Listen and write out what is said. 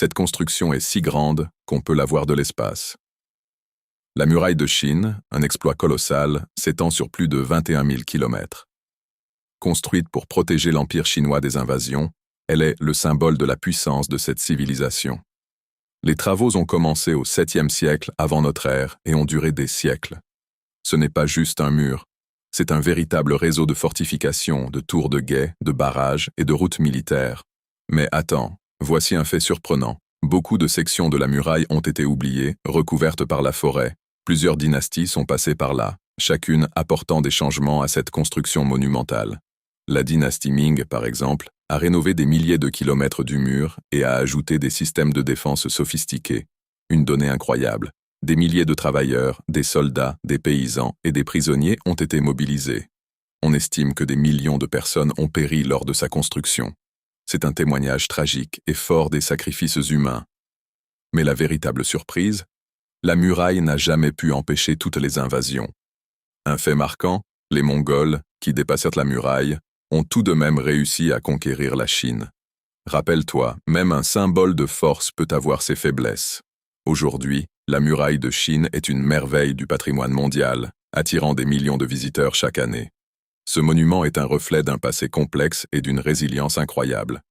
Cette construction est si grande qu'on peut la voir de l'espace. La muraille de Chine, un exploit colossal, s'étend sur plus de 21 000 kilomètres. Construite pour protéger l'Empire chinois des invasions, elle est le symbole de la puissance de cette civilisation. Les travaux ont commencé au 7e siècle avant notre ère et ont duré des siècles. Ce n'est pas juste un mur, c'est un véritable réseau de fortifications, de tours de guet, de barrages et de routes militaires. Mais attends, voici un fait surprenant. Beaucoup de sections de la muraille ont été oubliées, recouvertes par la forêt. Plusieurs dynasties sont passées par là, chacune apportant des changements à cette construction monumentale. La dynastie Ming, par exemple, a rénové des milliers de kilomètres du mur et a ajouté des systèmes de défense sophistiqués. Une donnée incroyable. Des milliers de travailleurs, des soldats, des paysans et des prisonniers ont été mobilisés. On estime que des millions de personnes ont péri lors de sa construction. C'est un témoignage tragique et fort des sacrifices humains. Mais la véritable surprise, la muraille n'a jamais pu empêcher toutes les invasions. Un fait marquant, les Mongols, qui dépassèrent la muraille, ont tout de même réussi à conquérir la Chine. Rappelle-toi, même un symbole de force peut avoir ses faiblesses. Aujourd'hui, la muraille de Chine est une merveille du patrimoine mondial, attirant des millions de visiteurs chaque année. Ce monument est un reflet d'un passé complexe et d'une résilience incroyable.